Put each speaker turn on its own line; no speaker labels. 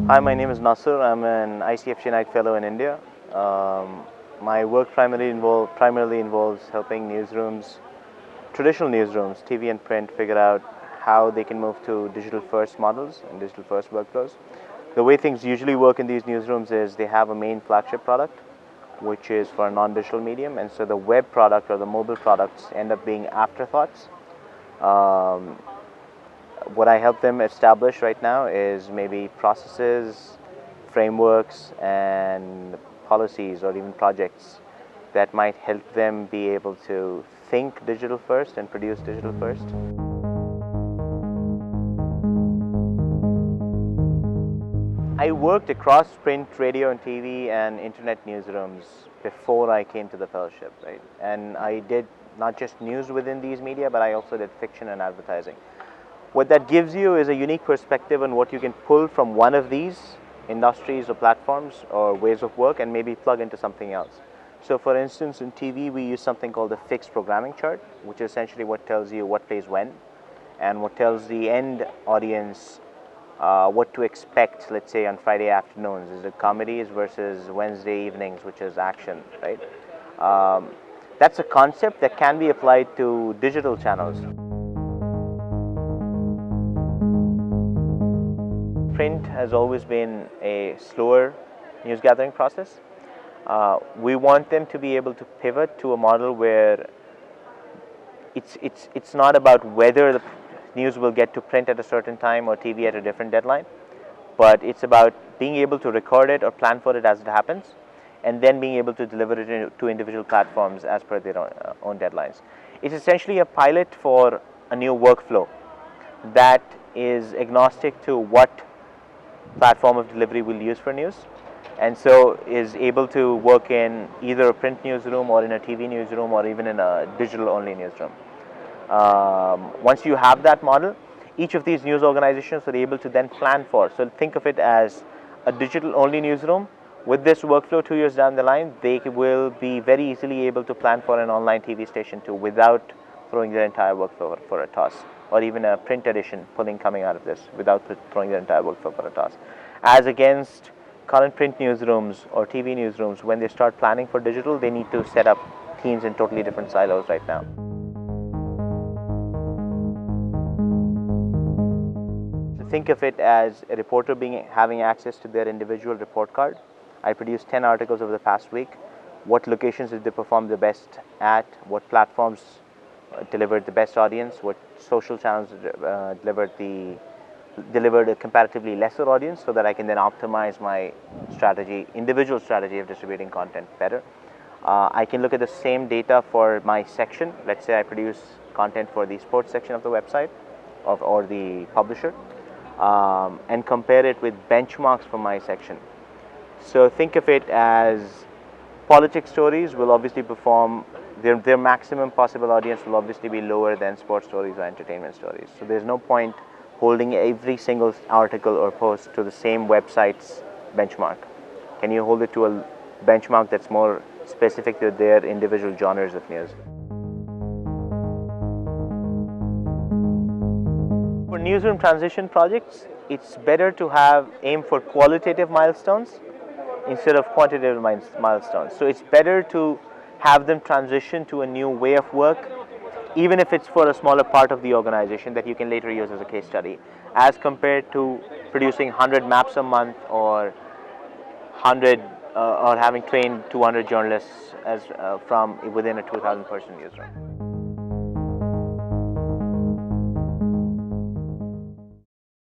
Hi, my name is Nasr. I'm an ICFJ Knight Fellow in India. My work primarily involves helping newsrooms, traditional newsrooms, TV and print, figure out how they can move to digital-first models and digital-first workflows. The way things usually work in these newsrooms is they have a main flagship product, which is for a non-digital medium, and so the web product or the mobile products end up being afterthoughts. Um, what I help them establish right now is maybe processes, frameworks, and policies or even projects that might help them be able to think digital first and produce digital first. I worked across print, radio, and TV and internet newsrooms before I came to the fellowship, right? And I did not just news within these media, but I also did fiction and advertising. What that gives you is a unique perspective on what you can pull from one of these industries or platforms or ways of work and maybe plug into something else. So for instance, in TV, we use something called the fixed programming chart, which is essentially what tells you what plays when and what tells the end audience what to expect, let's say on Friday afternoons. Is it comedies versus Wednesday evenings, which is action, right? That's a concept that can be applied to digital channels. Print has always been a slower news gathering process. We want them to be able to pivot to a model where it's not about whether the news will get to print at a certain time or TV at a different deadline, but it's about being able to record it or plan for it as it happens, and then being able to deliver it to individual platforms as per their own deadlines. It's essentially a pilot for a new workflow that is agnostic to what platform of delivery we'll use for news, and so is able to work in either a print newsroom or in a TV newsroom or even in a digital only newsroom. Once you have that model, each of these news organizations are able to then plan for. So think of it as a digital only newsroom. With this workflow 2 years down the line, they will be very easily able to plan for an online TV station too without throwing their entire workflow for a toss, or even a print edition coming out of this without throwing their entire workflow for a toss. As against current print newsrooms or TV newsrooms, when they start planning for digital, they need to set up teams in totally different silos right now. Think of it as a reporter having access to their individual report card. I produced 10 articles over the past week. What locations did they perform the best at? What platforms delivered the best audience? What social channels delivered a comparatively lesser audience, so that I can then optimize my individual strategy of distributing content better. I can look at the same data for my section. Let's say I produce content for the sports section of the website or the publisher, and compare it with benchmarks from my section. So think of it as politics stories will obviously perform, their maximum possible audience will obviously be lower than sports stories or entertainment stories. So there's no point holding every single article or post to the same website's benchmark. Can you hold it to a benchmark that's more specific to their individual genres of news? For newsroom transition projects, it's better to aim for qualitative milestones instead of quantitative milestones. So it's better to have them transition to a new way of work, even if it's for a smaller part of the organization that you can later use as a case study, as compared to producing 100 maps a month or having trained 200 journalists from within a 2,000 person newsroom.